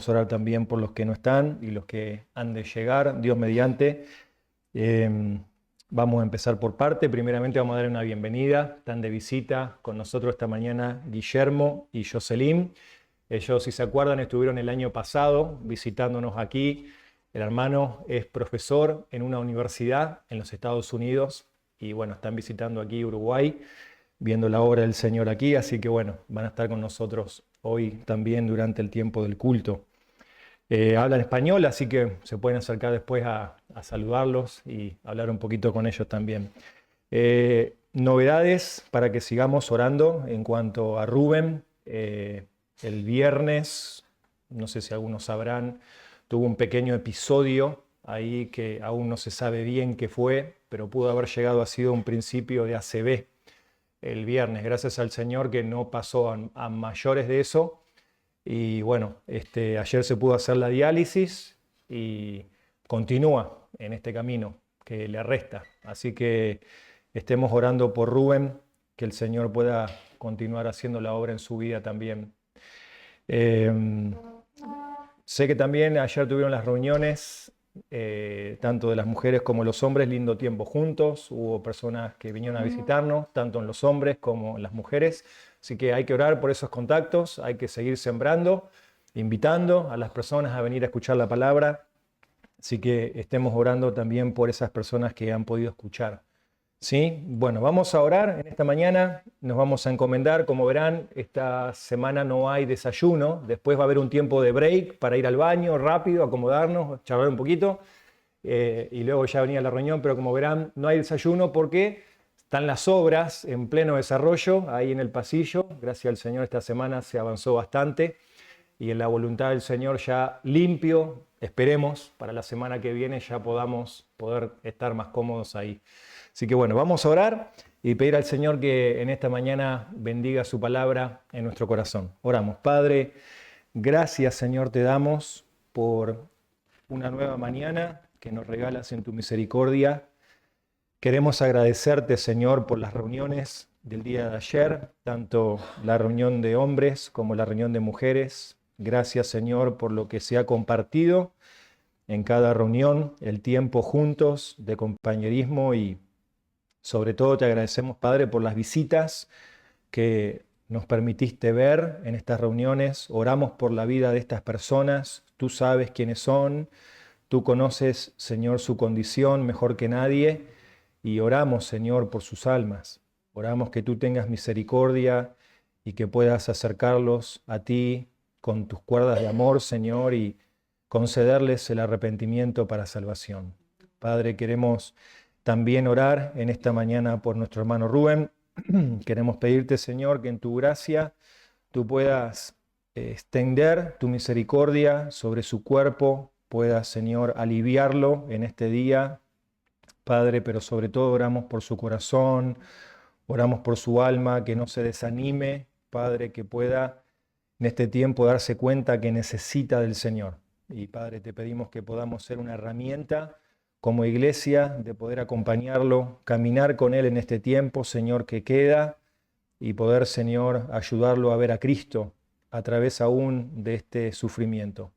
vamos a orar también por los que no están y los que han de llegar, Dios mediante. Vamos a empezar por parte. Primeramente vamos a dar una bienvenida. Están de visita con nosotros esta mañana Guillermo y Jocelyn. Ellos, si se acuerdan, estuvieron el año pasado visitándonos aquí. El hermano es profesor en una universidad en los Estados Unidos y bueno, están visitando aquí Uruguay, viendo la obra del Señor aquí, así que bueno, van a estar con nosotros hoy también durante el tiempo del culto. Hablan español, así que se pueden acercar después a saludarlos y hablar un poquito con ellos también. Novedades para que sigamos orando en cuanto a Rubén. El viernes, no sé si algunos sabrán, tuvo un pequeño episodio ahí que aún no se sabe bien qué fue, pero pudo haber llegado a sido un principio de ACV el viernes. Gracias al Señor que no pasó a mayores de eso. Y bueno, ayer se pudo hacer la diálisis y continúa en este camino que le resta. Así que estemos orando por Rubén, que el Señor pueda continuar haciendo la obra en su vida también. Sé que también ayer tuvieron las reuniones, tanto de las mujeres como los hombres, lindo tiempo juntos. Hubo personas que vinieron a visitarnos, tanto en los hombres como en las mujeres. Así que hay que orar por esos contactos, hay que seguir sembrando, invitando a las personas a venir a escuchar la palabra. Así que estemos orando también por esas personas que han podido escuchar. ¿Sí? Bueno, vamos a orar en esta mañana, nos vamos a encomendar. Como verán, esta semana no hay desayuno, después va a haber un tiempo de break para ir al baño rápido, acomodarnos, charlar un poquito y luego ya venía la reunión, pero como verán, no hay desayuno porque están las obras en pleno desarrollo ahí en el pasillo. Gracias al Señor esta semana se avanzó bastante y en la voluntad del Señor ya limpio, esperemos para la semana que viene ya poder estar más cómodos ahí. Así que bueno, vamos a orar y pedir al Señor que en esta mañana bendiga su palabra en nuestro corazón. Oramos. Padre, gracias Señor te damos por una nueva mañana que nos regalas en tu misericordia. Queremos agradecerte Señor por las reuniones del día de ayer, tanto la reunión de hombres como la reunión de mujeres. Gracias Señor por lo que se ha compartido en cada reunión, el tiempo juntos de compañerismo y sobre todo te agradecemos, Padre, por las visitas que nos permitiste ver en estas reuniones. Oramos por la vida de estas personas. Tú sabes quiénes son. Tú conoces, Señor, su condición mejor que nadie. Y oramos, Señor, por sus almas. Oramos que tú tengas misericordia y que puedas acercarlos a ti con tus cuerdas de amor, Señor, y concederles el arrepentimiento para salvación. Padre, queremos también orar en esta mañana por nuestro hermano Rubén. Queremos pedirte, Señor, que en tu gracia tú puedas extender tu misericordia sobre su cuerpo, puedas, Señor, aliviarlo en este día, Padre, pero sobre todo oramos por su corazón, oramos por su alma, que no se desanime, Padre, que pueda en este tiempo darse cuenta que necesita del Señor. Y Padre, te pedimos que podamos ser una herramienta como iglesia, de poder acompañarlo, caminar con él en este tiempo, Señor, que queda, y poder, Señor, ayudarlo a ver a Cristo a través aún de este sufrimiento.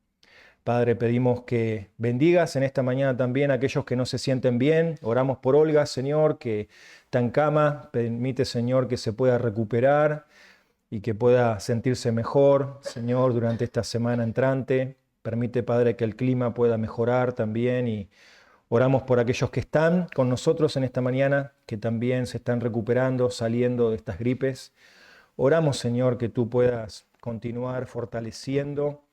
Padre, pedimos que bendigas en esta mañana también a aquellos que no se sienten bien. Oramos por Olga, Señor, que está en cama. Permite, Señor, que se pueda recuperar y que pueda sentirse mejor, Señor, durante esta semana entrante. Permite, Padre, que el clima pueda mejorar también y oramos por aquellos que están con nosotros en esta mañana, que también se están recuperando, saliendo de estas gripes. Oramos, Señor, que tú puedas continuar fortaleciendo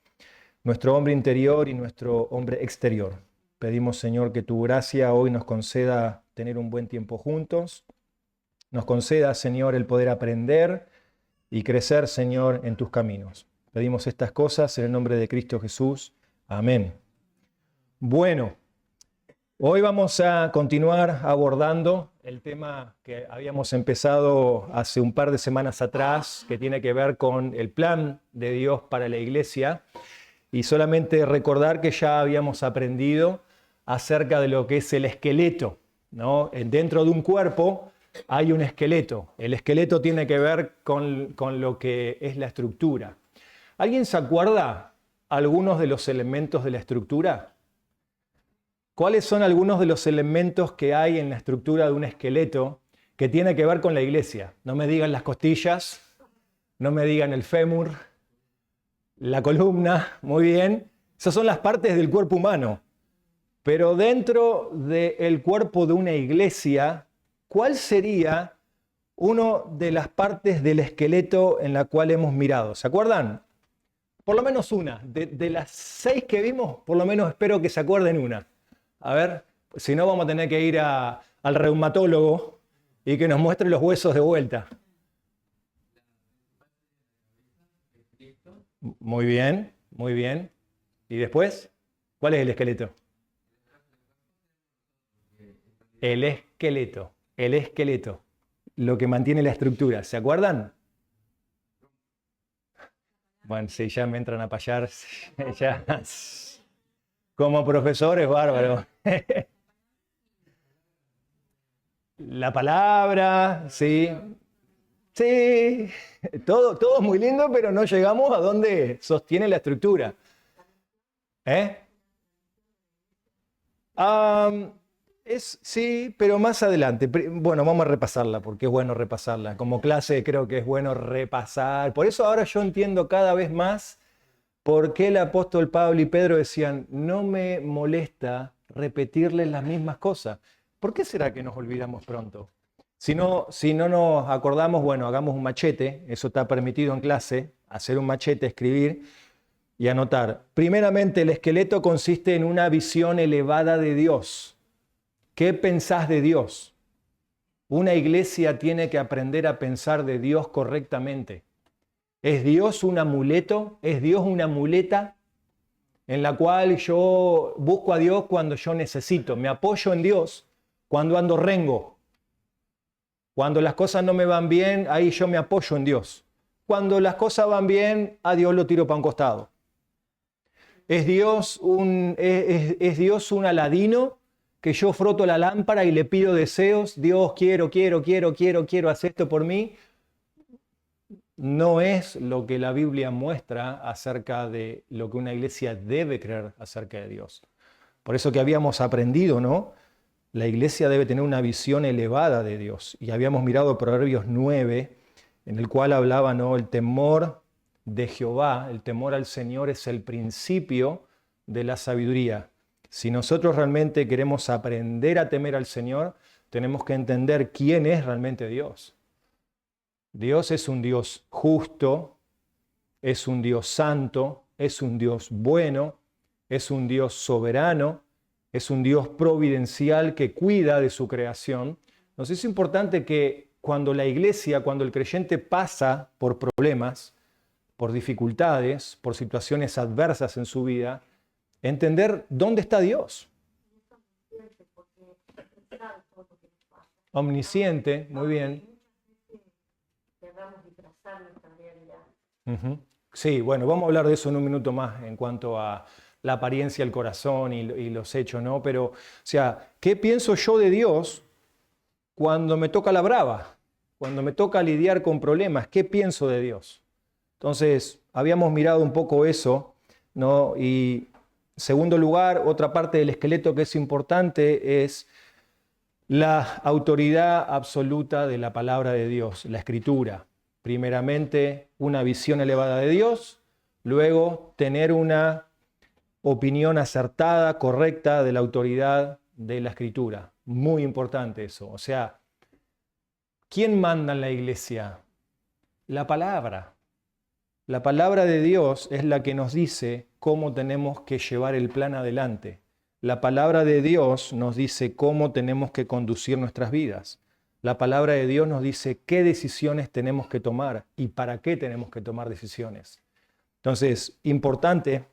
nuestro hombre interior y nuestro hombre exterior. Pedimos, Señor, que tu gracia hoy nos conceda tener un buen tiempo juntos. Nos conceda, Señor, el poder aprender y crecer, Señor, en tus caminos. Pedimos estas cosas en el nombre de Cristo Jesús. Amén. Bueno, hoy vamos a continuar abordando el tema que habíamos empezado hace un par de semanas atrás, que tiene que ver con el plan de Dios para la iglesia. Y solamente recordar que ya habíamos aprendido acerca de lo que es el esqueleto, ¿no? Dentro de un cuerpo hay un esqueleto. El esqueleto tiene que ver con lo que es la estructura. ¿Alguien se acuerda algunos de los elementos de la estructura? ¿Cuáles son algunos de los elementos que hay en la estructura de un esqueleto que tiene que ver con la iglesia? No me digan las costillas, no me digan el fémur, la columna, muy bien. Esas son las partes del cuerpo humano. Pero dentro del cuerpo de una iglesia, ¿cuál sería una de las partes del esqueleto en la cual hemos mirado? ¿Se acuerdan? Por lo menos una. De las 6 que vimos, por lo menos espero que se acuerden una. A ver, si no vamos a tener que ir al reumatólogo y que nos muestre los huesos de vuelta. Muy bien, muy bien. ¿Y después? ¿Cuál es el esqueleto? El esqueleto, lo que mantiene la estructura. ¿Se acuerdan? Bueno, si ya me entran a payar, ya. Como profesor es bárbaro. La palabra, sí. Sí, todo es muy lindo, pero no llegamos a donde sostiene la estructura. ¿Eh? Sí, pero más adelante. Bueno, vamos a repasarla, porque es bueno repasarla. Como clase creo que es bueno repasar. Por eso ahora yo entiendo cada vez más por qué el apóstol Pablo y Pedro decían, no me molesta repetirles las mismas cosas. ¿Por qué será que nos olvidamos pronto? Si no nos acordamos, bueno, hagamos un machete, eso está permitido en clase, hacer un machete, escribir y anotar. Primeramente, el esqueleto consiste en una visión elevada de Dios. ¿Qué pensás de Dios? Una iglesia tiene que aprender a pensar de Dios correctamente. ¿Es Dios un amuleto? ¿Es Dios una muleta en la cual yo busco a Dios cuando yo necesito? Me apoyo en Dios cuando ando rengo. Cuando las cosas no me van bien, ahí yo me apoyo en Dios. Cuando las cosas van bien, a Dios lo tiro para un costado. ¿Es Dios es Dios un Aladino que yo froto la lámpara y le pido deseos? Dios, quiero, hacer esto por mí. No es lo que la Biblia muestra acerca de lo que una iglesia debe creer acerca de Dios. Por eso que habíamos aprendido, ¿no? La iglesia debe tener una visión elevada de Dios. Y habíamos mirado Proverbios 9, en el cual hablaba, ¿no? El temor de Jehová, el temor al Señor es el principio de la sabiduría. Si nosotros realmente queremos aprender a temer al Señor, tenemos que entender quién es realmente Dios. Dios es un Dios justo, es un Dios santo, es un Dios bueno, es un Dios soberano, es un Dios providencial que cuida de su creación. Entonces es importante que cuando la iglesia, cuando el creyente pasa por problemas, por dificultades, por situaciones adversas en su vida, entender dónde está Dios. Omnisciente, muy bien. Sí, bueno, vamos a hablar de eso en un minuto más en cuanto a la apariencia, el corazón y los hechos, ¿no? Pero, o sea, ¿qué pienso yo de Dios cuando me toca la brava? Cuando me toca lidiar con problemas, ¿qué pienso de Dios? Entonces, habíamos mirado un poco eso, ¿no? Y en segundo lugar, otra parte del esqueleto que es importante es la autoridad absoluta de la palabra de Dios, la Escritura. Primeramente, una visión elevada de Dios, luego tener una opinión acertada, correcta de la autoridad de la Escritura. Muy importante eso. O sea, ¿quién manda en la iglesia? La palabra. La palabra de Dios es la que nos dice cómo tenemos que llevar el plan adelante. La palabra de Dios nos dice cómo tenemos que conducir nuestras vidas. La palabra de Dios nos dice qué decisiones tenemos que tomar y para qué tenemos que tomar decisiones. Entonces, importante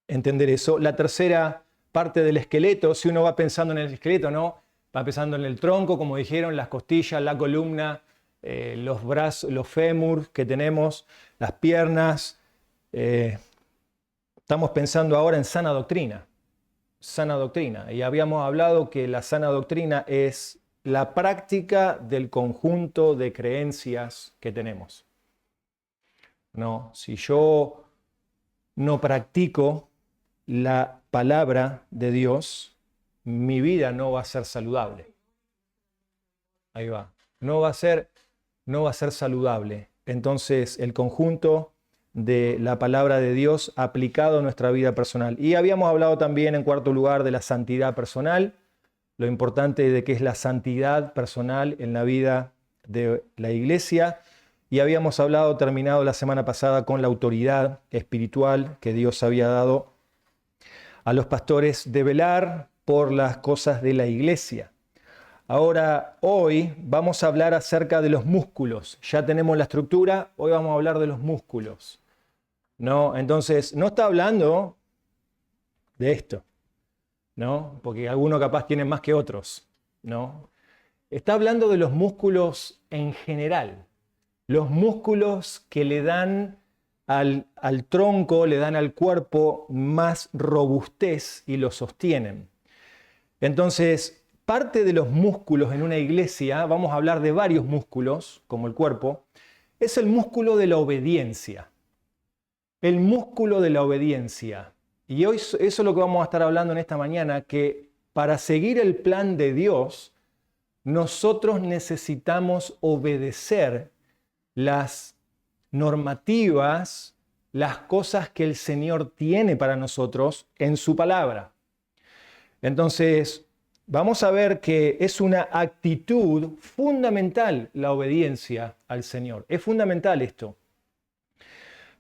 entender eso. La tercera parte del esqueleto, si uno va pensando en el esqueleto, ¿no? Va pensando en el tronco, como dijeron, las costillas, la columna, los brazos, los fémur que tenemos, las piernas. Estamos pensando ahora en sana doctrina. Sana doctrina. Y habíamos hablado que la sana doctrina es la práctica del conjunto de creencias que tenemos. No, si yo no practico la palabra de Dios, mi vida no va a ser saludable. Ahí va. No va a ser saludable. Entonces, el conjunto de la palabra de Dios aplicado a nuestra vida personal. Y habíamos hablado también, en cuarto lugar, de la santidad personal, lo importante de que es la santidad personal en la vida de la iglesia. Y habíamos hablado, terminado la semana pasada, con la autoridad espiritual que Dios había dado a los pastores de velar por las cosas de la iglesia. Ahora, hoy vamos a hablar acerca de los músculos. Ya tenemos la estructura, hoy vamos a hablar de los músculos. ¿No? Entonces, no está hablando de esto, ¿no? Porque algunos capaz tienen más que otros, ¿no? Está hablando de los músculos en general. Los músculos que le dan al tronco, le dan al cuerpo más robustez y lo sostienen. Entonces, parte de los músculos en una iglesia, vamos a hablar de varios músculos, como el cuerpo, es el músculo de la obediencia. El músculo de la obediencia. Y hoy eso es lo que vamos a estar hablando en esta mañana, que para seguir el plan de Dios, nosotros necesitamos obedecer las normativas, las cosas que el Señor tiene para nosotros en su palabra. Entonces, vamos a ver que es una actitud fundamental la obediencia al Señor. Es fundamental esto.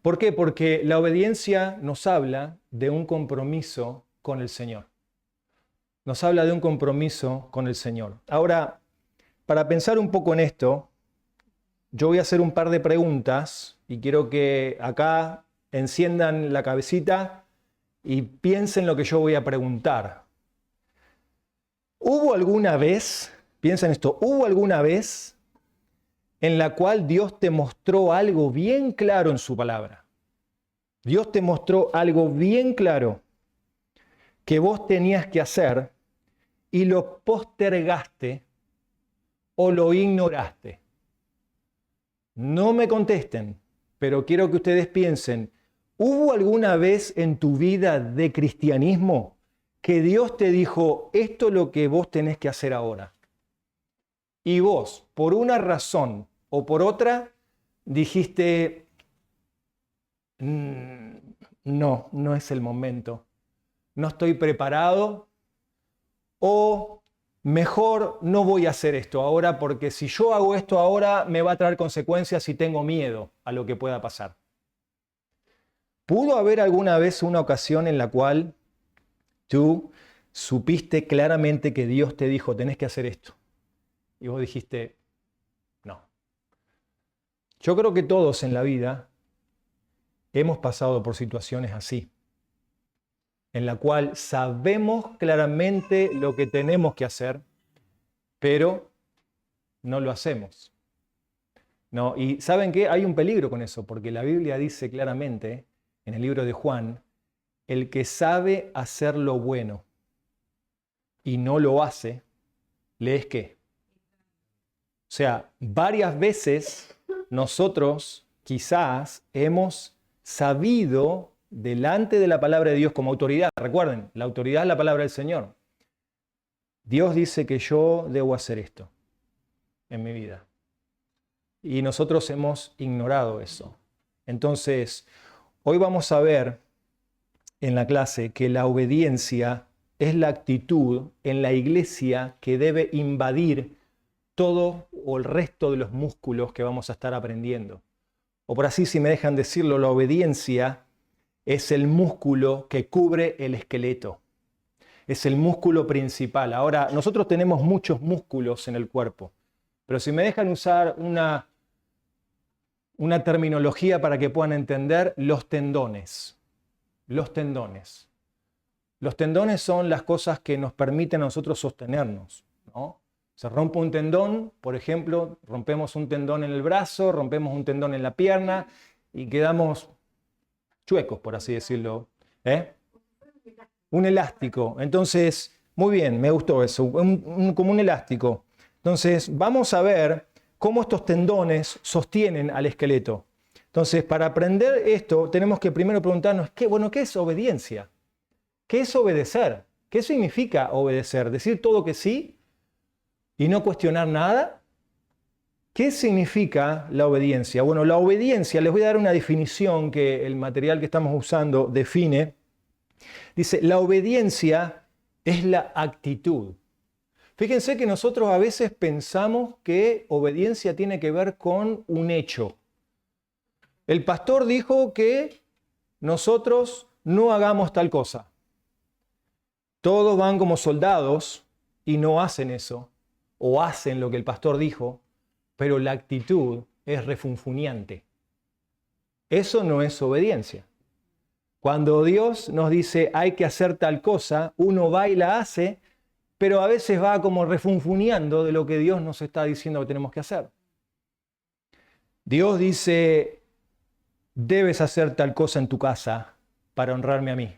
¿Por qué? Porque la obediencia nos habla de un compromiso con el Señor. Nos habla de un compromiso con el Señor. Ahora, para pensar un poco en esto, yo voy a hacer un par de preguntas y quiero que acá enciendan la cabecita y piensen lo que yo voy a preguntar. ¿Hubo alguna vez, piensa en esto, hubo alguna vez en la cual Dios te mostró algo bien claro en su palabra? Dios te mostró algo bien claro que vos tenías que hacer y lo postergaste o lo ignoraste. No me contesten, pero quiero que ustedes piensen, ¿hubo alguna vez en tu vida de cristianismo que Dios te dijo, esto es lo que vos tenés que hacer ahora? Y vos, por una razón o por otra, dijiste, no es el momento, no estoy preparado, o mejor no voy a hacer esto ahora porque si yo hago esto ahora me va a traer consecuencias y tengo miedo a lo que pueda pasar. ¿Pudo haber alguna vez una ocasión en la cual tú supiste claramente que Dios te dijo, tenés que hacer esto? Y vos dijiste, no. Yo creo que todos en la vida hemos pasado por situaciones así, en la cual sabemos claramente lo que tenemos que hacer, pero no lo hacemos. ¿No? Y ¿saben qué? Hay un peligro con eso, porque la Biblia dice claramente, en el libro de Juan, el que sabe hacer lo bueno y no lo hace, ¿le es qué? O sea, varias veces nosotros quizás hemos sabido delante de la palabra de Dios como autoridad. Recuerden, la autoridad es la palabra del Señor. Dios dice que yo debo hacer esto en mi vida. Y nosotros hemos ignorado eso. Entonces, hoy vamos a ver en la clase que la obediencia es la actitud en la iglesia que debe invadir todo o el resto de los músculos que vamos a estar aprendiendo. O por así, si me dejan decirlo, la obediencia es el músculo que cubre el esqueleto. Es el músculo principal. Ahora, nosotros tenemos muchos músculos en el cuerpo, pero si me dejan usar una terminología para que puedan entender, los tendones. Los tendones. Los tendones son las cosas que nos permiten a nosotros sostenernos, ¿no? Se rompe un tendón, por ejemplo, rompemos un tendón en el brazo, rompemos un tendón en la pierna y quedamos chuecos, por así decirlo. Un elástico. Entonces, muy bien, me gustó eso, como un elástico. Entonces, vamos a ver cómo estos tendones sostienen al esqueleto. Entonces, para aprender esto, tenemos que primero preguntarnos, ¿qué es obediencia? ¿Qué es obedecer? ¿Qué significa obedecer? ¿Decir todo que sí y no cuestionar nada? ¿Qué significa la obediencia? Bueno, la obediencia, les voy a dar una definición que el material que estamos usando define. Dice, la obediencia es la actitud. Fíjense que nosotros a veces pensamos que obediencia tiene que ver con un hecho. El pastor dijo que nosotros no hagamos tal cosa. Todos van como soldados y no hacen eso, o hacen lo que el pastor dijo, pero la actitud es refunfuñante. Eso no es obediencia. Cuando Dios nos dice hay que hacer tal cosa, uno va y la hace, pero a veces va como refunfuñando de lo que Dios nos está diciendo que tenemos que hacer. Dios dice, debes hacer tal cosa en tu casa para honrarme a mí.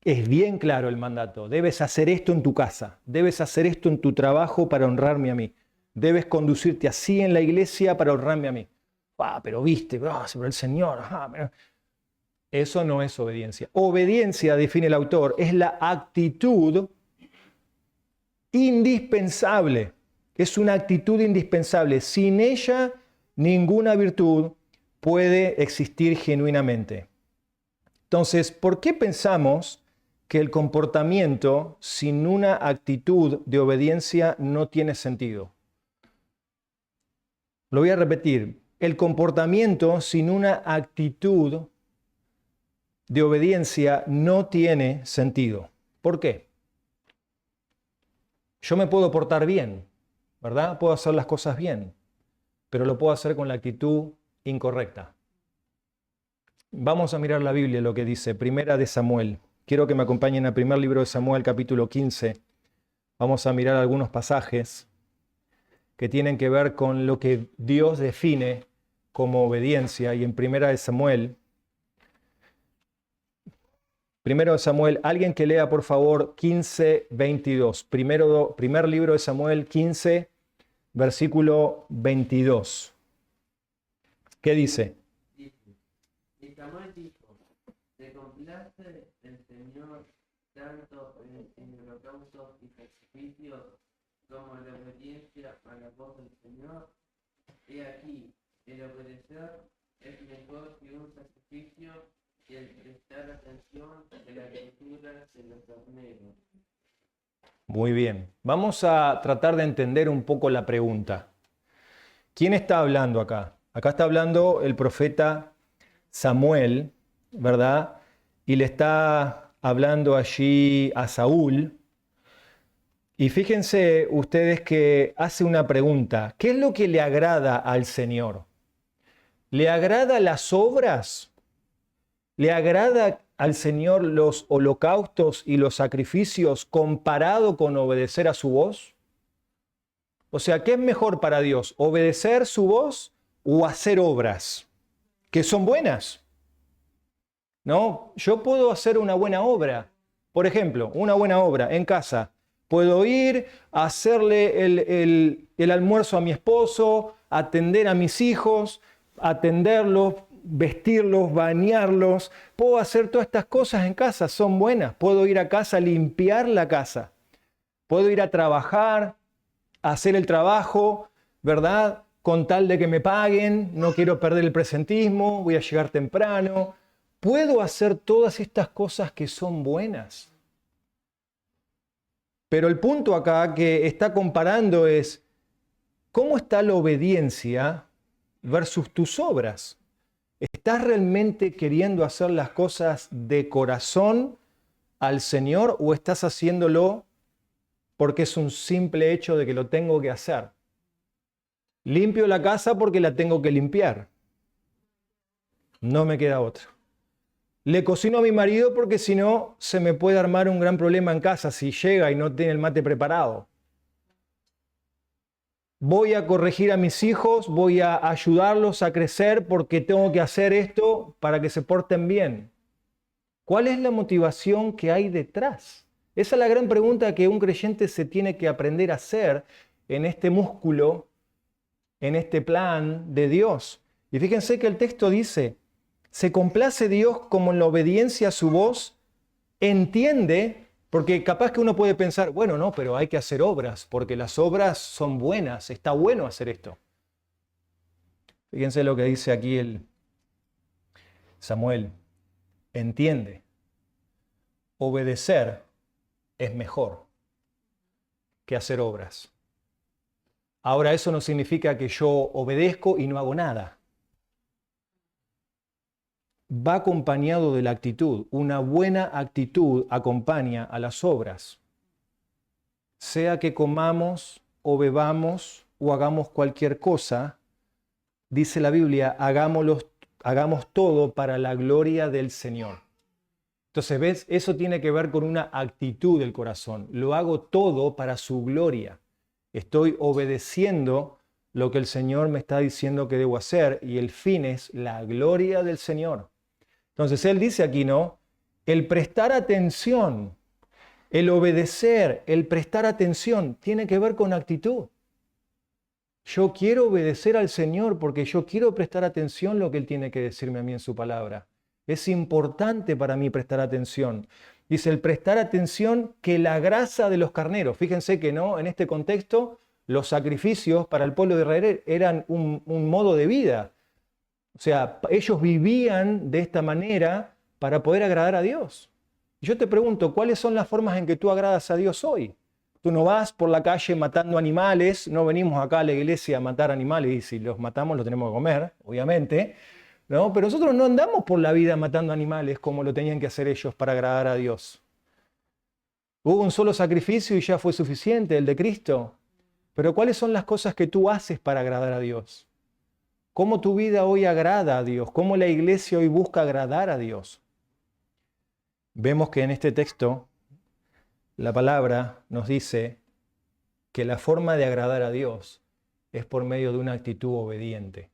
Es bien claro el mandato. Debes hacer esto en tu casa. Debes hacer esto en tu trabajo para honrarme a mí. Debes conducirte así en la iglesia para honrarme a mí. Pero viste, pero el Señor. Eso no es obediencia. Obediencia, define el autor, es la actitud indispensable. Es una actitud indispensable. Sin ella, ninguna virtud puede existir genuinamente. Entonces, ¿por qué pensamos que el comportamiento sin una actitud de obediencia no tiene sentido? Lo voy a repetir. El comportamiento sin una actitud de obediencia no tiene sentido. ¿Por qué? Yo me puedo portar bien, ¿verdad? Puedo hacer las cosas bien, pero lo puedo hacer con la actitud incorrecta. Vamos a mirar la Biblia, lo que dice, Primera de Samuel. Quiero que me acompañen al primer libro de Samuel, capítulo 15. Vamos a mirar algunos pasajes que tienen que ver con lo que Dios define como obediencia. Y en Primera de Samuel, alguien que lea por favor 15, 22. Primer libro de Samuel 15, versículo 22. ¿Qué dice? Y Samuel dijo, ¿te complace el Señor tanto en holocaustos y sacrificios como en la obediencia a la voz del Señor? He aquí, el obedecer es mejor que un sacrificio y el prestar atención de la lectura de los torneos. Muy bien. Vamos a tratar de entender un poco la pregunta. ¿Quién está hablando acá? Acá está hablando el profeta Samuel, ¿verdad? Y le está hablando allí a Saúl. Y fíjense ustedes que hace una pregunta. ¿Qué es lo que le agrada al Señor? ¿Le agrada las obras? ¿Le agrada al Señor los holocaustos y los sacrificios comparado con obedecer a su voz? O sea, ¿qué es mejor para Dios? ¿Obedecer su voz o hacer obras que son buenas? ¿No? Yo puedo hacer una buena obra. Por ejemplo, una buena obra en casa. Puedo ir a hacerle el almuerzo a mi esposo, atender a mis hijos, atenderlos, vestirlos, bañarlos. Puedo hacer todas estas cosas en casa, son buenas. Puedo ir a casa a limpiar la casa. Puedo ir a trabajar, a hacer el trabajo, ¿verdad? Con tal de que me paguen, no quiero perder el presentismo, voy a llegar temprano. Puedo hacer todas estas cosas que son buenas. Pero el punto acá que está comparando es, ¿cómo está la obediencia versus tus obras? ¿Estás realmente queriendo hacer las cosas de corazón al Señor o estás haciéndolo porque es un simple hecho de que lo tengo que hacer? Limpio la casa porque la tengo que limpiar. No me queda otra. Le cocino a mi marido porque si no se me puede armar un gran problema en casa si llega y no tiene el mate preparado. Voy a corregir a mis hijos, voy a ayudarlos a crecer porque tengo que hacer esto para que se porten bien. ¿Cuál es la motivación que hay detrás? Esa es la gran pregunta que un creyente se tiene que aprender a hacer en este músculo, en este plan de Dios. Y fíjense que el texto dice, se complace Dios como en la obediencia a su voz, entiende, porque capaz que uno puede pensar, bueno, no, pero hay que hacer obras, porque las obras son buenas, está bueno hacer esto. Fíjense lo que dice aquí el Samuel, entiende, obedecer es mejor que hacer obras. Ahora, eso no significa que yo obedezco y no hago nada. Va acompañado de la actitud. Una buena actitud acompaña a las obras. Sea que comamos o bebamos o hagamos cualquier cosa, dice la Biblia, hagamos todo para la gloria del Señor. Entonces, ¿ves? Eso tiene que ver con una actitud del corazón. Lo hago todo para su gloria. Estoy obedeciendo lo que el Señor me está diciendo que debo hacer y el fin es la gloria del Señor. Entonces, Él dice aquí, ¿no? El prestar atención, el obedecer, el prestar atención, tiene que ver con actitud. Yo quiero obedecer al Señor porque yo quiero prestar atención a lo que Él tiene que decirme a mí en su palabra. Es importante para mí prestar atención. Dice el prestar atención que la grasa de los carneros. Fíjense que no, en este contexto, los sacrificios para el pueblo de Israel eran un modo de vida. O sea, ellos vivían de esta manera para poder agradar a Dios. Yo te pregunto, ¿cuáles son las formas en que tú agradas a Dios hoy? Tú no vas por la calle matando animales, no venimos acá a la iglesia a matar animales y si los matamos los tenemos que comer, obviamente, ¿no? Pero nosotros no andamos por la vida matando animales como lo tenían que hacer ellos para agradar a Dios. Hubo un solo sacrificio y ya fue suficiente, el de Cristo. Pero ¿cuáles son las cosas que tú haces para agradar a Dios? ¿Cómo tu vida hoy agrada a Dios? ¿Cómo la iglesia hoy busca agradar a Dios? Vemos que en este texto la palabra nos dice que la forma de agradar a Dios es por medio de una actitud obediente.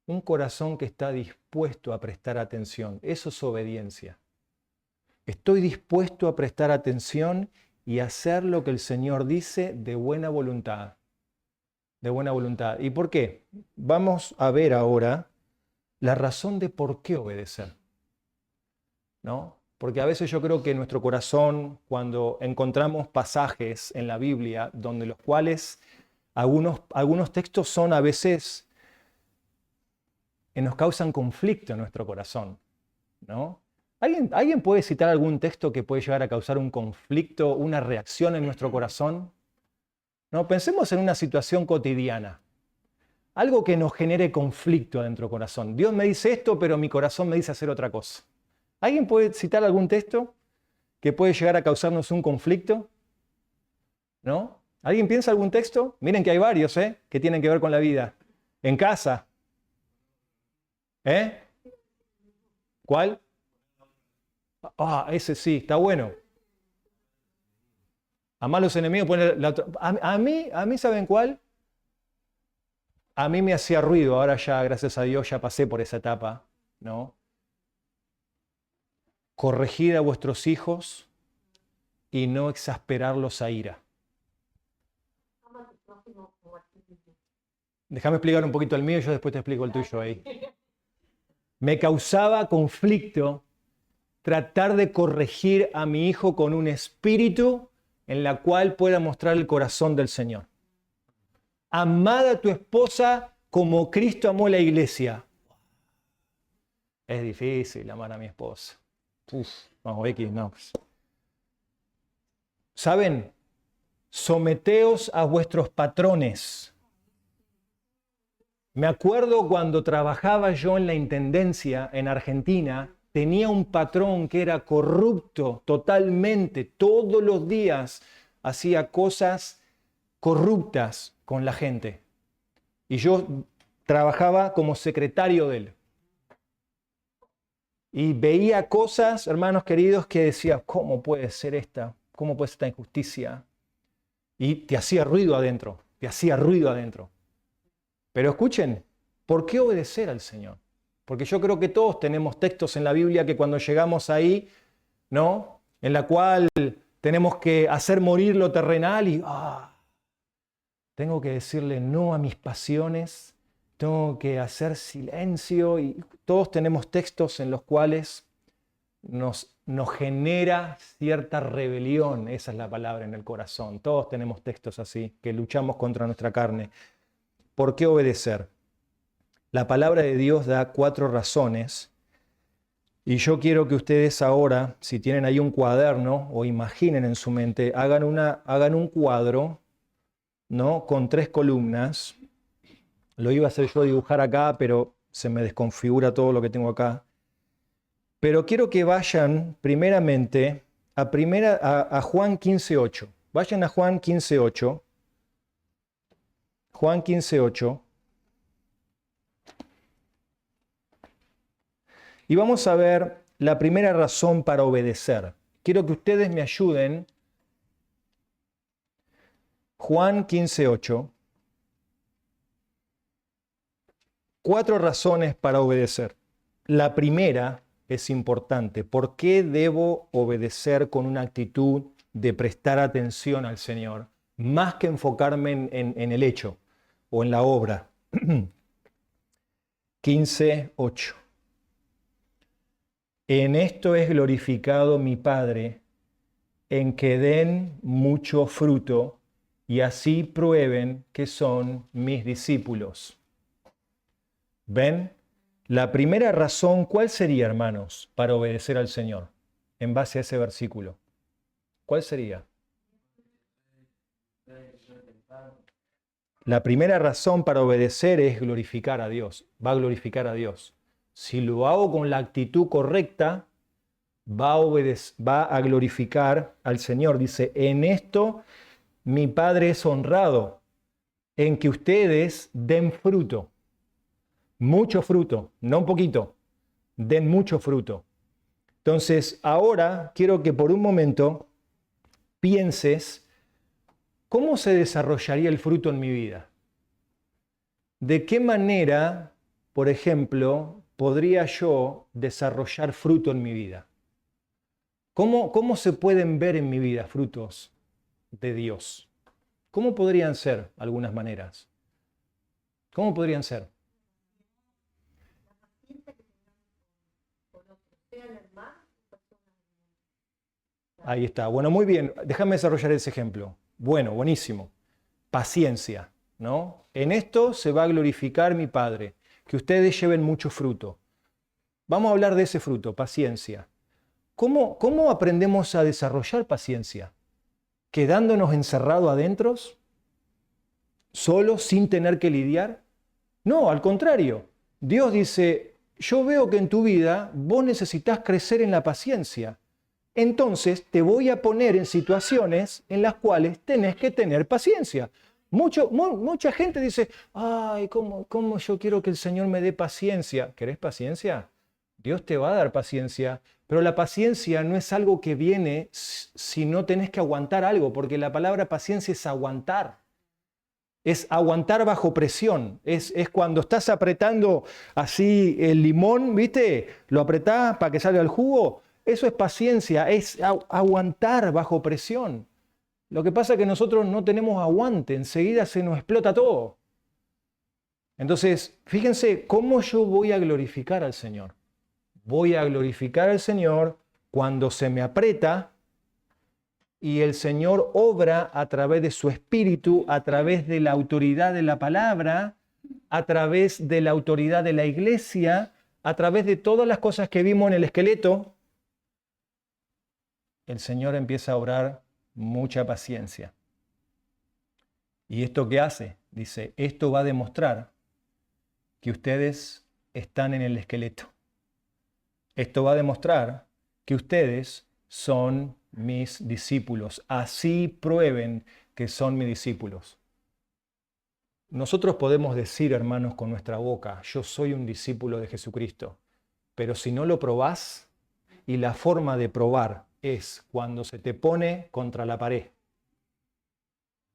Un corazón que está dispuesto a prestar atención. Eso es obediencia. Estoy dispuesto a prestar atención y hacer lo que el Señor dice de buena voluntad. De buena voluntad. ¿Y por qué? Vamos a ver ahora la razón de por qué obedecer. ¿No? Porque a veces yo creo que nuestro corazón, cuando encontramos pasajes en la Biblia, donde los cuales algunos textos son a veces que nos causan conflicto en nuestro corazón, ¿no? ¿Alguien puede citar algún texto que puede llegar a causar un conflicto, una reacción en nuestro corazón? No, pensemos en una situación cotidiana, algo que nos genere conflicto dentro del corazón. Dios me dice esto, pero mi corazón me dice hacer otra cosa. ¿Alguien puede citar algún texto que puede llegar a causarnos un conflicto? ¿No? ¿Alguien piensa algún texto? Miren que hay varios, que tienen que ver con la vida. En casa. ¿Cuál? Ese sí, está bueno. Amar a los enemigos, poner la otra. A mí, ¿saben cuál? A mí me hacía ruido, ahora ya, gracias a Dios, ya pasé por esa etapa, ¿no? Corregid a vuestros hijos y no exasperarlos a ira. Déjame explicar un poquito el mío y yo después te explico el tuyo ahí. Me causaba conflicto tratar de corregir a mi hijo con un espíritu en la cual pueda mostrar el corazón del Señor. Amad a tu esposa como Cristo amó la iglesia. Es difícil amar a mi esposa. No. ¿Saben? Someteos a vuestros patrones. Me acuerdo cuando trabajaba yo en la intendencia en Argentina, tenía un patrón que era corrupto totalmente, todos los días hacía cosas corruptas con la gente. Y yo trabajaba como secretario de él. Y veía cosas, hermanos queridos, que decía, ¿cómo puede ser esta? ¿Cómo puede ser esta injusticia? Y te hacía ruido adentro, Pero escuchen, ¿por qué obedecer al Señor? Porque yo creo que todos tenemos textos en la Biblia que cuando llegamos ahí, ¿no? En la cual tenemos que hacer morir lo terrenal y tengo que decirle no a mis pasiones tengo que hacer silencio. Y todos tenemos textos en los cuales nos genera cierta rebelión, esa es la palabra, en el corazón. Todos tenemos textos así, que luchamos contra nuestra carne. ¿Por qué obedecer? La palabra de Dios da 4 razones. Y yo quiero que ustedes ahora, si tienen ahí un cuaderno o imaginen en su mente, hagan un cuadro, ¿no? Con 3 columnas. Lo iba a hacer yo dibujar acá, pero se me desconfigura todo lo que tengo acá. Pero quiero que vayan primeramente a Juan 15:8. Vayan a Juan 15:8. Juan 15:8. Y vamos a ver la primera razón para obedecer. Quiero que ustedes me ayuden. Juan 15:8. 4 razones para obedecer. La primera es importante. ¿Por qué debo obedecer con una actitud de prestar atención al Señor? Más que enfocarme en el hecho o en la obra. 15:8. En esto es glorificado mi Padre, en que den mucho fruto y así prueben que son mis discípulos. ¿Ven? La primera razón, ¿cuál sería, hermanos, para obedecer al Señor? En base a ese versículo. ¿Cuál sería? La primera razón para obedecer es glorificar a Dios. Va a glorificar a Dios. Si lo hago con la actitud correcta, va a glorificar al Señor. Dice, en esto mi Padre es honrado, en que ustedes den fruto. Mucho fruto, no un poquito. Den mucho fruto. Entonces, ahora quiero que por un momento pienses, ¿cómo se desarrollaría el fruto en mi vida? ¿De qué manera, por ejemplo, podría yo desarrollar fruto en mi vida? ¿Cómo se pueden ver en mi vida frutos de Dios? ¿Cómo podrían ser algunas maneras? ¿Cómo podrían ser? Ahí está. Bueno, muy bien. Déjame desarrollar ese ejemplo. Bueno, buenísimo. Paciencia, ¿no? En esto se va a glorificar mi Padre, que ustedes lleven mucho fruto. Vamos a hablar de ese fruto, paciencia. ¿Cómo aprendemos a desarrollar paciencia? ¿Quedándonos encerrados adentro? ¿Solos, sin tener que lidiar? No, al contrario. Dios dice, yo veo que en tu vida vos necesitas crecer en la paciencia. Entonces te voy a poner en situaciones en las cuales tenés que tener paciencia. Mucha gente dice, ay, ¿cómo yo quiero que el Señor me dé paciencia? ¿Querés paciencia? Dios te va a dar paciencia, pero la paciencia no es algo que viene si no tenés que aguantar algo, porque la palabra paciencia es aguantar. Es aguantar bajo presión. Es cuando estás apretando así el limón, ¿viste? Lo apretás para que salga el jugo. Eso es paciencia, es aguantar bajo presión. Lo que pasa es que nosotros no tenemos aguante, enseguida se nos explota todo. Entonces, fíjense cómo yo voy a glorificar al Señor. Voy a glorificar al Señor cuando se me aprieta y el Señor obra a través de su Espíritu, a través de la autoridad de la palabra, a través de la autoridad de la iglesia, a través de todas las cosas que vimos en el esqueleto. El Señor empieza a obrar mucha paciencia. ¿Y esto qué hace? Dice, esto va a demostrar que ustedes están en el esqueleto. Esto va a demostrar que ustedes son mis discípulos. Así prueben que son mis discípulos. Nosotros podemos decir, hermanos, con nuestra boca, yo soy un discípulo de Jesucristo. Pero si no lo probás, y la forma de probar es cuando se te pone contra la pared.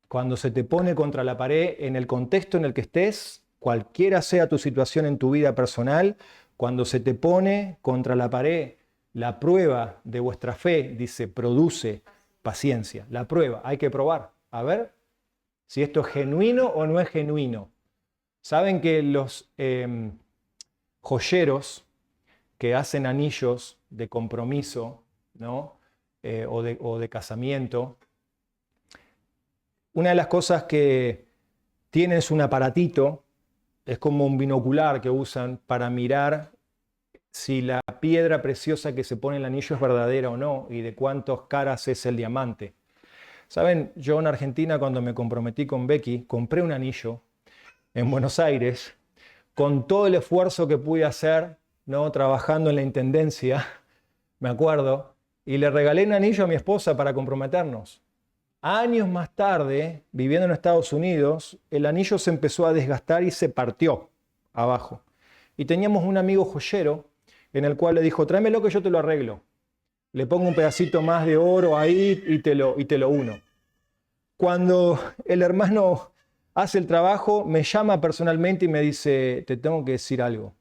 Cuando se te pone contra la pared en el contexto en el que estés, cualquiera sea tu situación en tu vida personal, cuando se te pone contra la pared, la prueba de vuestra fe, dice, produce paciencia. La prueba, hay que probar. A ver si esto es genuino o no es genuino. Saben que los joyeros que hacen anillos de compromiso, ¿no? O de casamiento, una de las cosas que tienen es un aparatito, es como un binocular que usan para mirar si la piedra preciosa que se pone en el anillo es verdadera o no y de cuántos caras es el diamante. Saben, yo en Argentina cuando me comprometí con Becky, compré un anillo en Buenos Aires con todo el esfuerzo que pude hacer, ¿no? Trabajando en la intendencia, me acuerdo, y le regalé un anillo a mi esposa para comprometernos. Años más tarde, viviendo en Estados Unidos, el anillo se empezó a desgastar y se partió abajo. Y teníamos un amigo joyero en el cual le dijo, tráemelo que yo te lo arreglo. Le pongo un pedacito más de oro ahí y te lo uno. Cuando el hermano hace el trabajo, me llama personalmente y me dice, te tengo que decir algo.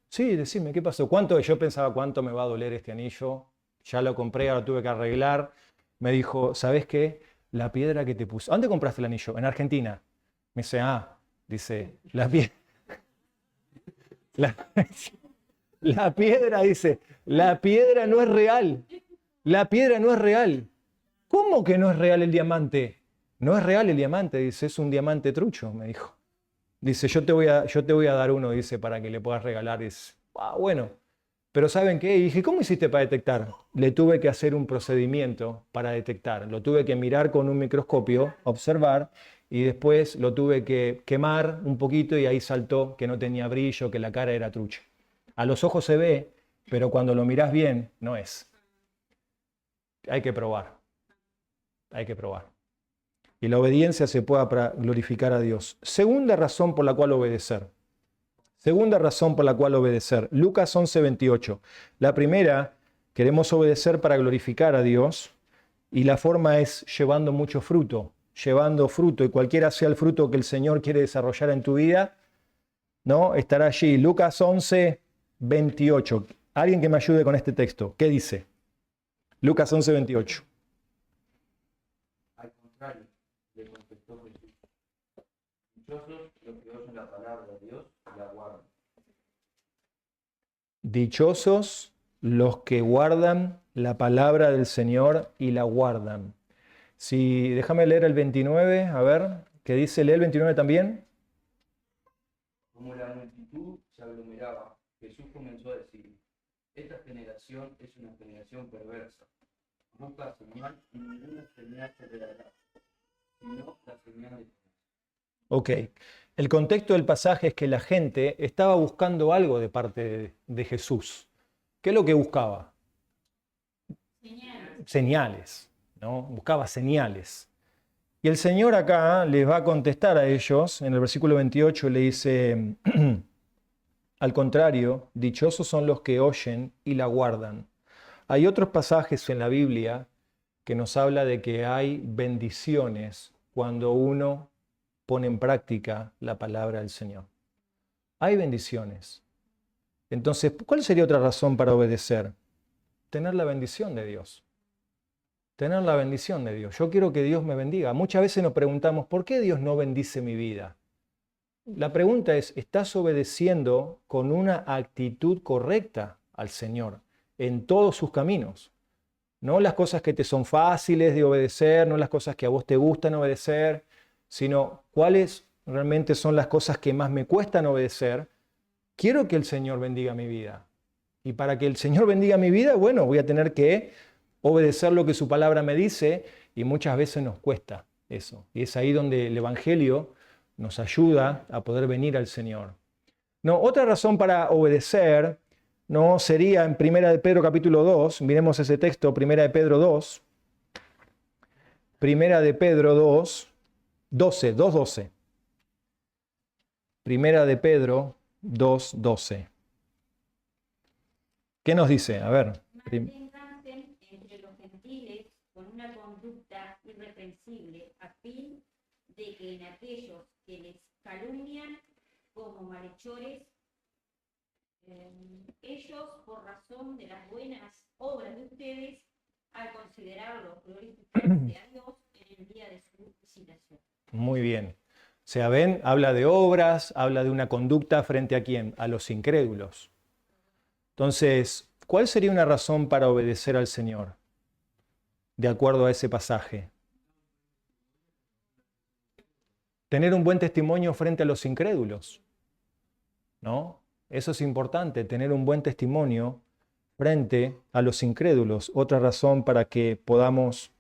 Sí, decime, ¿qué pasó? ¿Cuánto? Yo pensaba, ¿cuánto me va a doler este anillo? Ya lo compré, ahora lo tuve que arreglar. Me dijo, ¿sabes qué? La piedra que te puse. ¿Dónde compraste el anillo? En Argentina. Me dice, dice, la, la piedra, dice, la piedra no es real. La piedra no es real. ¿Cómo que no es real el diamante? No es real el diamante, dice, es un diamante trucho, me dijo. Dice, yo te voy a dar uno, dice, para que le puedas regalar. Dice, bueno, pero ¿saben qué? Y dije, ¿cómo hiciste para detectar? Le tuve que hacer un procedimiento para detectar. Lo tuve que mirar con un microscopio, observar, y después lo tuve que quemar un poquito y ahí saltó que no tenía brillo, que la cara era trucha. A los ojos se ve, pero cuando lo mirás bien, no es. Hay que probar. Hay que probar. Y la obediencia se pueda para glorificar a Dios. Segunda razón por la cual obedecer. Segunda razón por la cual obedecer. Lucas 11:28. La primera, queremos obedecer para glorificar a Dios. Y la forma es llevando mucho fruto. Llevando fruto. Y cualquiera sea el fruto que el Señor quiere desarrollar en tu vida, ¿no? Estará allí. Lucas 11:28. Alguien que me ayude con este texto. ¿Qué dice? Lucas 11:28. Al contrario, le contestó Jesús. Dichosos los que oyen la palabra de Dios y la guardan. Dichosos los que guardan la palabra del Señor y la guardan. Si, déjame leer el 29, a ver, ¿qué dice? ¿Lee el 29 también? Como la multitud se aglomeraba, Jesús comenzó a decir, esta generación es una generación perversa. Busca señal y ninguna señal se le dará, sino la señal de Dios. Ok. El contexto del pasaje es que la gente estaba buscando algo de parte de Jesús. ¿Qué es lo que buscaba? Señales, ¿no? Buscaba señales. Y el Señor acá les va a contestar a ellos. En el versículo 28 le dice, al contrario, dichosos son los que oyen y la guardan. Hay otros pasajes en la Biblia que nos habla de que hay bendiciones cuando uno pone en práctica la palabra del Señor. Hay bendiciones. Entonces, ¿cuál sería otra razón para obedecer? Tener la bendición de Dios. Tener la bendición de Dios. Yo quiero que Dios me bendiga. Muchas veces nos preguntamos, ¿por qué Dios no bendice mi vida? La pregunta es, ¿estás obedeciendo con una actitud correcta al Señor en todos sus caminos? No las cosas que te son fáciles de obedecer, no las cosas que a vos te gustan obedecer, sino cuáles realmente son las cosas que más me cuestan obedecer. Quiero que el Señor bendiga mi vida. Y para que el Señor bendiga mi vida, bueno, voy a tener que obedecer lo que su palabra me dice y muchas veces nos cuesta eso. Y es ahí donde el Evangelio nos ayuda a poder venir al Señor. No, otra razón para obedecer no sería en Primera de Pedro capítulo 2, miremos ese texto, Primera de Pedro 2, Primera de Pedro 2, 12, 2:12. Primera de Pedro 2:12. ¿Qué nos dice? A ver. Manténganse entre los gentiles con una conducta irreprensible, a fin de que en aquellos que les calumnian como malhechores, ellos, por razón de las buenas obras de ustedes, al considerarlos glorificarse a Dios en el día de su visitación. Muy bien. sea, ven, habla de obras, habla de una conducta frente a quién, a los incrédulos. Entonces, ¿cuál sería una razón para obedecer al Señor? De acuerdo a ese pasaje. Tener un buen testimonio frente a los incrédulos, ¿no? Eso es importante, tener un buen testimonio frente a los incrédulos. Otra razón para que podamos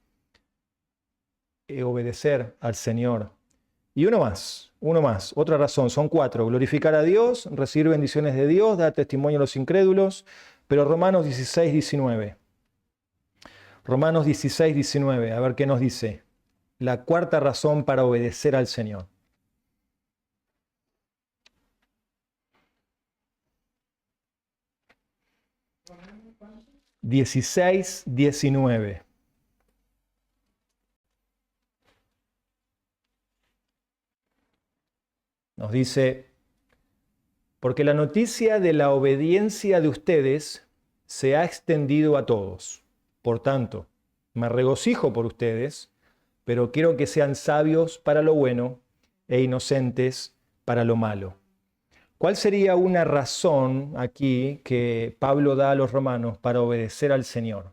obedecer al Señor. Y uno más, otra razón, son 4. Glorificar a Dios, recibir bendiciones de Dios, dar testimonio a los incrédulos. Pero Romanos 16, 19. Romanos 16, 19, a ver qué nos dice. La 4ª razón para obedecer al Señor. ¿Cuánto? 16, 19. Nos dice, porque la noticia de la obediencia de ustedes se ha extendido a todos. Por tanto, me regocijo por ustedes, pero quiero que sean sabios para lo bueno e inocentes para lo malo. ¿Cuál sería una razón aquí que Pablo da a los romanos para obedecer al Señor?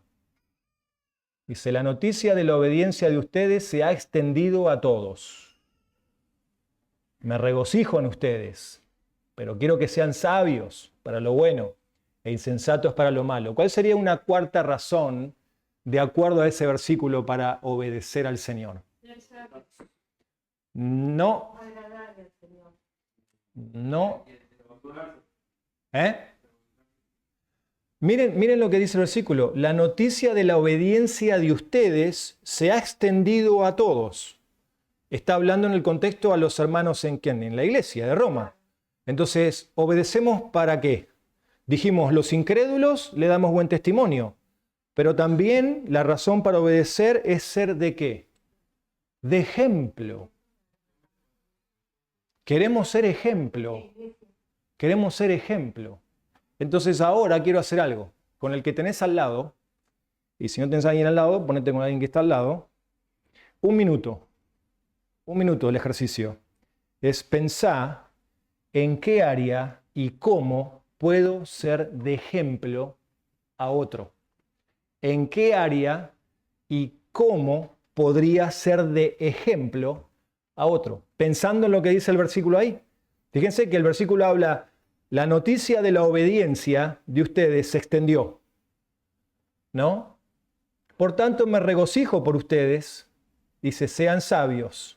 Dice, la noticia de la obediencia de ustedes se ha extendido a todos. Me regocijo en ustedes, pero quiero que sean sabios para lo bueno e insensatos para lo malo. ¿Cuál sería una 4ª razón, de acuerdo a ese versículo, para obedecer al Señor? No. No. Miren lo que dice el versículo. La noticia de la obediencia de ustedes se ha extendido a todos. Está hablando en el contexto a los hermanos en la iglesia de Roma. Entonces, ¿obedecemos para qué? Dijimos, los incrédulos le damos buen testimonio, pero también la razón para obedecer es ser ¿de qué? De ejemplo. Queremos ser ejemplo. Queremos ser ejemplo. Entonces ahora quiero hacer algo. Con el que tenés al lado, y si no tenés a alguien al lado, ponete con alguien que está al lado, 1 minuto. 1 minuto el ejercicio. Es pensar en qué área y cómo puedo ser de ejemplo a otro. En qué área y cómo podría ser de ejemplo a otro. Pensando en lo que dice el versículo ahí. Fíjense que el versículo habla, la noticia de la obediencia de ustedes se extendió. ¿No? Por tanto, me regocijo por ustedes. Dice, sean sabios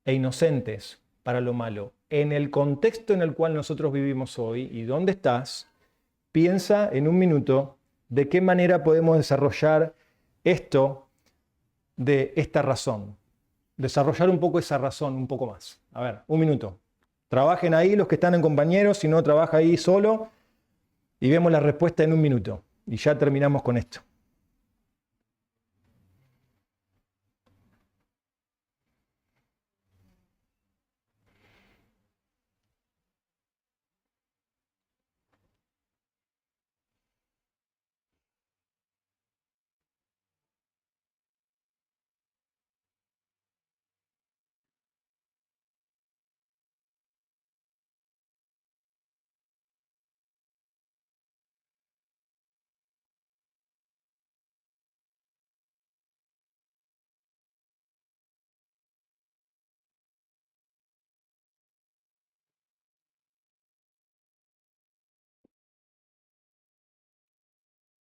e inocentes para lo malo. En el contexto en el cual nosotros vivimos hoy y dónde estás, piensa en 1 minuto de qué manera podemos desarrollar esto de esta razón. Desarrollar un poco esa razón, un poco más. A ver, 1 minuto. Trabajen ahí los que están en compañeros, si no, trabaja ahí solo y vemos la respuesta en 1 minuto. Y ya terminamos con esto.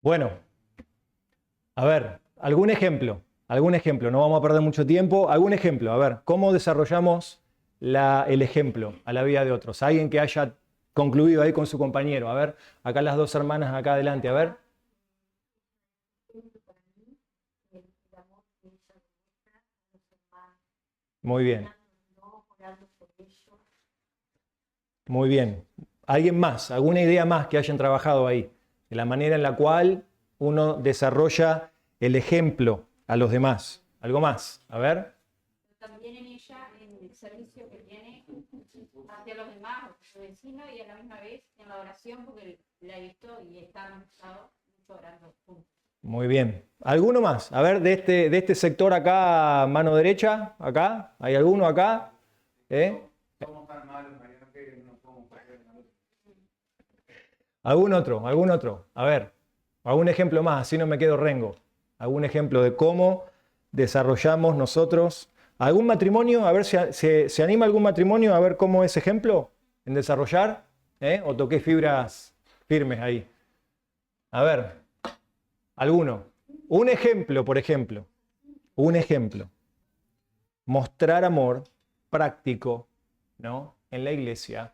Bueno, a ver, algún ejemplo, no vamos a perder mucho tiempo, algún ejemplo, a ver, ¿cómo desarrollamos el ejemplo a la vida de otros? Alguien que haya concluido ahí con su compañero, a ver, acá las 2 hermanas acá adelante, a ver. Muy bien. Muy bien. ¿Alguien más? ¿Alguna idea más que hayan trabajado ahí? De la manera en la cual uno desarrolla el ejemplo a los demás. ¿Algo más? A ver. También en ella, en el servicio que tiene hacia los demás, a su vecino, y a la misma vez en la oración, porque la he visto y están orando juntos. Muy bien. ¿Alguno más? A ver, de este sector acá, mano derecha, acá. ¿Hay alguno acá? ¿Eh? Somos tan malos, Mariano, que no podemos caer en la lucha. ¿Algún otro? A ver, algún ejemplo más, así no me quedo rengo. ¿Algún ejemplo de cómo desarrollamos nosotros? ¿Algún matrimonio? A ver si se anima algún matrimonio a ver cómo es ejemplo en desarrollar. ¿O toqué fibras firmes ahí? A ver, alguno. Un ejemplo, por ejemplo. Un ejemplo. Mostrar amor práctico, ¿no? En la iglesia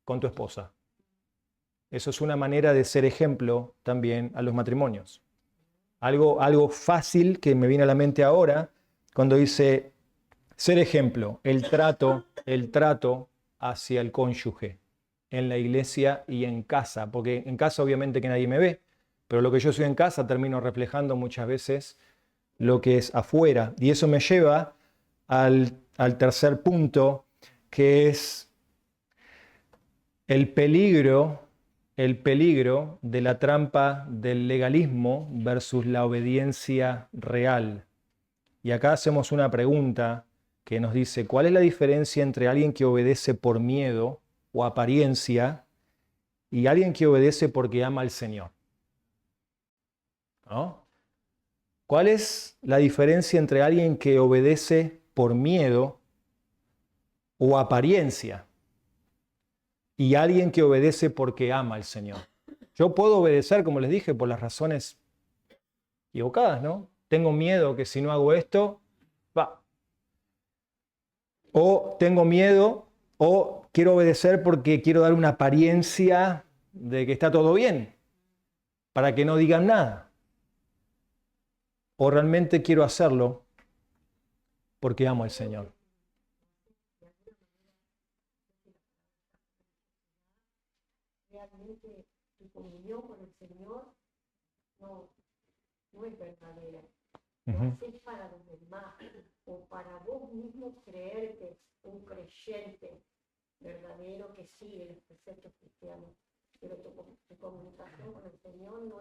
con tu esposa. Eso es una manera de ser ejemplo también a los matrimonios. Algo fácil que me viene a la mente ahora cuando dice ser ejemplo, el trato hacia el cónyuge en la iglesia y en casa, porque en casa obviamente que nadie me ve, pero lo que yo soy en casa termino reflejando muchas veces lo que es afuera. Y eso me lleva al tercer punto, que es el peligro de la trampa del legalismo versus la obediencia real. Y acá hacemos una pregunta que nos dice, ¿cuál es la diferencia entre alguien que obedece por miedo o apariencia y alguien que obedece porque ama al Señor? ¿No? ¿Cuál es la diferencia entre alguien que obedece por miedo o apariencia y alguien que obedece porque ama al Señor? Yo puedo obedecer, como les dije, por las razones equivocadas, ¿no? Tengo miedo que si no hago esto, va. O tengo miedo o quiero obedecer porque quiero dar una apariencia de que está todo bien, para que no digan nada. O realmente quiero hacerlo porque amo al Señor. Realmente tu comunión con el Señor no es verdadera. Lo haces para los demás o para vos mismo creerte un creyente verdadero que sigue los preceptos cristianos. Pero tu comunicación con el Señor no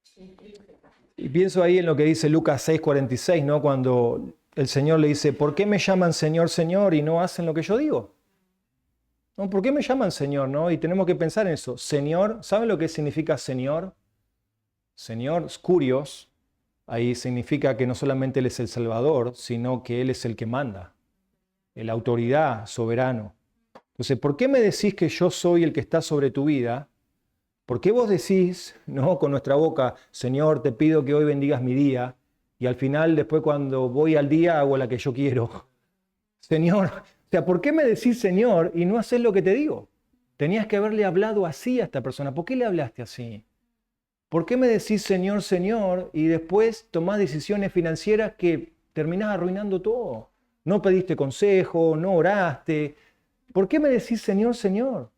es intrínseca. Y pienso ahí en lo que dice Lucas 6:46, ¿no? Cuando el Señor le dice, ¿por qué me llaman Señor, Señor y no hacen lo que yo digo? ¿No? ¿Por qué me llaman Señor, no? Y tenemos que pensar en eso. Señor, ¿saben lo que significa Señor? Señor, Skurios, ahí significa que no solamente Él es el Salvador, sino que Él es el que manda, la autoridad, soberano. Entonces, ¿por qué me decís que yo soy el que está sobre tu vida? ¿Por qué vos decís, no, con nuestra boca, Señor, te pido que hoy bendigas mi día, y al final, después cuando voy al día, hago la que yo quiero? Señor, o sea, ¿por qué me decís Señor y no haces lo que te digo? Tenías que haberle hablado así a esta persona. ¿Por qué le hablaste así? ¿Por qué me decís Señor, Señor y después tomás decisiones financieras que terminás arruinando todo? No pediste consejo, no oraste. ¿Por qué me decís Señor, Señor?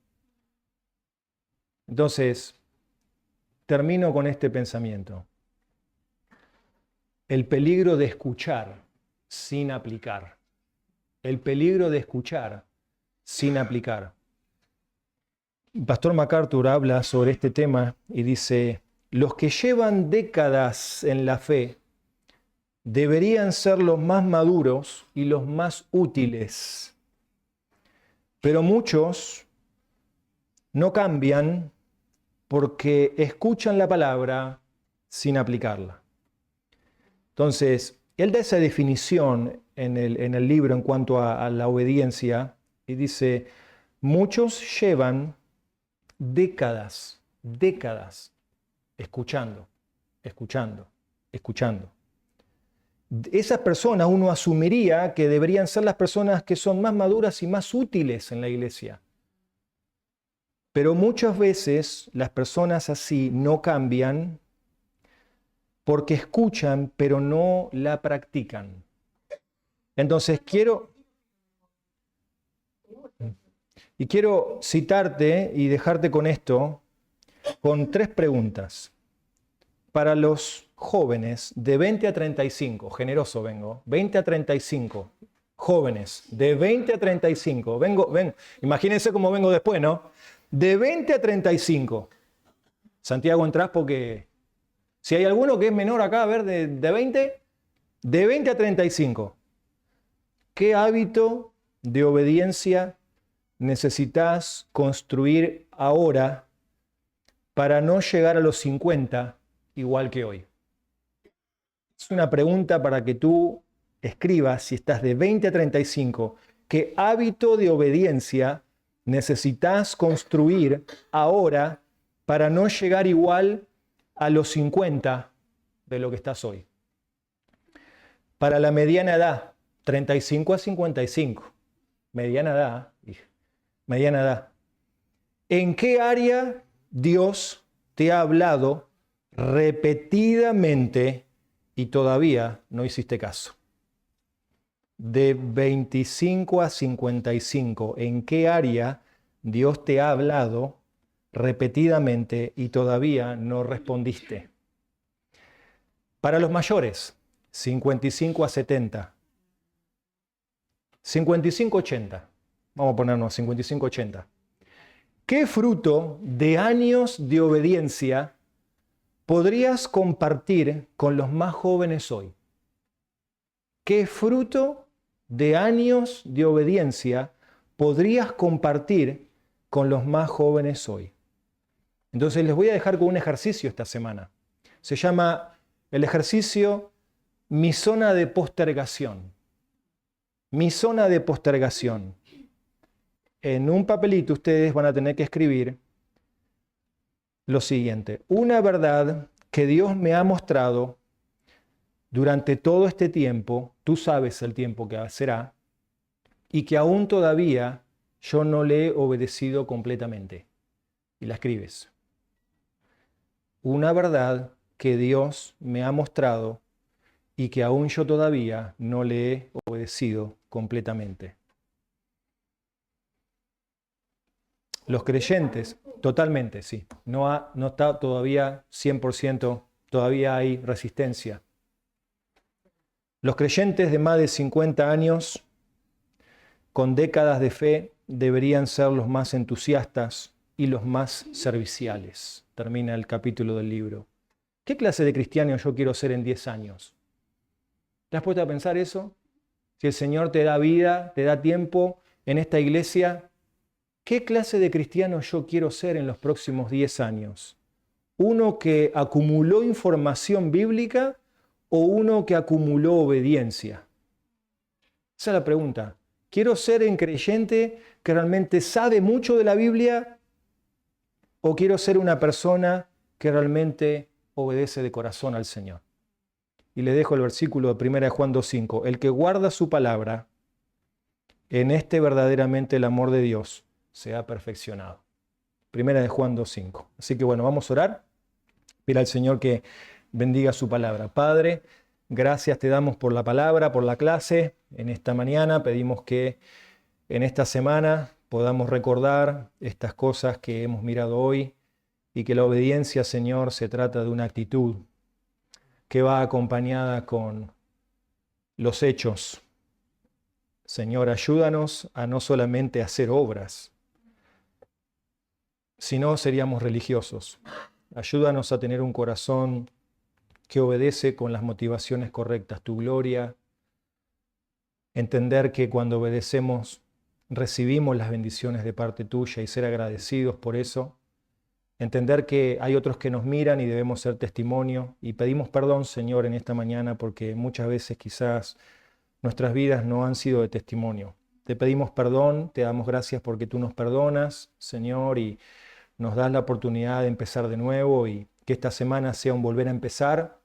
Entonces, termino con este pensamiento. El peligro de escuchar sin aplicar. El peligro de escuchar sin aplicar. Pastor MacArthur habla sobre este tema y dice, los que llevan décadas en la fe deberían ser los más maduros y los más útiles. Pero muchos no cambian porque escuchan la palabra sin aplicarla. Entonces, él da esa definición en el libro en cuanto a la obediencia y dice, muchos llevan décadas escuchando. Esas personas uno asumiría que deberían ser las personas que son más maduras y más útiles en la iglesia. Pero muchas veces las personas así no cambian porque escuchan pero no la practican. Entonces quiero citarte y dejarte con esto, con 3 preguntas. Para los jóvenes de 20 a 35, generoso vengo, 20 a 35, jóvenes de 20 a 35, vengo, imagínense cómo vengo después, ¿no? De 20 a 35. Santiago, entrás porque si hay alguno que es menor acá, a ver, de 20 a 35. ¿Qué hábito de obediencia necesitas construir ahora para no llegar a los 50 igual que hoy? Es una pregunta para que tú escribas, si estás de 20 a 35, ¿qué hábito de obediencia necesitas construir ahora para no llegar igual a los 50 de lo que estás hoy? Para la mediana edad, 35 a 55. Mediana edad, mediana edad. ¿En qué área Dios te ha hablado repetidamente y todavía no hiciste caso? De 25 a 55, ¿en qué área Dios te ha hablado repetidamente y todavía no respondiste? Para los mayores, 55 a 70. 55 a 80. Vamos a ponernos 55 a 80. ¿Qué fruto de años de obediencia podrías compartir con los más jóvenes hoy? ¿Qué fruto de años de obediencia podrías compartir con los más jóvenes hoy? Entonces les voy a dejar con un ejercicio esta semana. Se llama el ejercicio Mi zona de postergación. Mi zona de postergación. En un papelito ustedes van a tener que escribir lo siguiente: una verdad que Dios me ha mostrado durante todo este tiempo, tú sabes el tiempo que será, y que aún todavía yo no le he obedecido completamente. Y la escribes. Una verdad que Dios me ha mostrado y que aún yo todavía no le he obedecido completamente. Los creyentes, totalmente, sí. No está todavía 100%, todavía hay resistencia. Los creyentes de más de 50 años, con décadas de fe, deberían ser los más entusiastas y los más serviciales. Termina el capítulo del libro. ¿Qué clase de cristiano yo quiero ser en 10 años? ¿Te has puesto a pensar eso? Si el Señor te da vida, te da tiempo en esta iglesia, ¿qué clase de cristiano yo quiero ser en los próximos 10 años? ¿Uno que acumuló información bíblica o uno que acumuló obediencia? Esa es la pregunta. ¿Quiero ser un creyente que realmente sabe mucho de la Biblia o quiero ser una persona que realmente obedece de corazón al Señor? Y le dejo el versículo de 1 Juan 2:5. El que guarda su palabra, en este verdaderamente el amor de Dios se ha perfeccionado. 1 Juan 2:5. Así que bueno, vamos a orar. Pida al Señor que bendiga su palabra. Padre, gracias te damos por la palabra, por la clase. En esta mañana pedimos que en esta semana podamos recordar estas cosas que hemos mirado hoy y que la obediencia, Señor, se trata de una actitud que va acompañada con los hechos. Señor, ayúdanos a no solamente hacer obras, sino seríamos religiosos. Ayúdanos a tener un corazón que obedece con las motivaciones correctas, tu gloria. Entender que cuando obedecemos recibimos las bendiciones de parte tuya y ser agradecidos por eso. Entender que hay otros que nos miran y debemos ser testimonio. Y pedimos perdón, Señor, en esta mañana porque muchas veces quizás nuestras vidas no han sido de testimonio. Te pedimos perdón, te damos gracias porque tú nos perdonas, Señor, y nos das la oportunidad de empezar de nuevo y que esta semana sea un volver a empezar,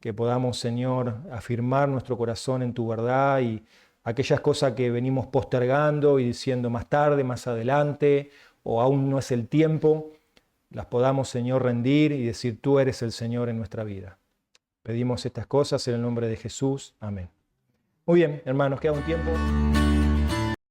que podamos, Señor, afirmar nuestro corazón en tu verdad y aquellas cosas que venimos postergando y diciendo más tarde, más adelante, o aún no es el tiempo, las podamos, Señor, rendir y decir, tú eres el Señor en nuestra vida. Pedimos estas cosas en el nombre de Jesús. Amén. Muy bien, hermanos, queda un tiempo.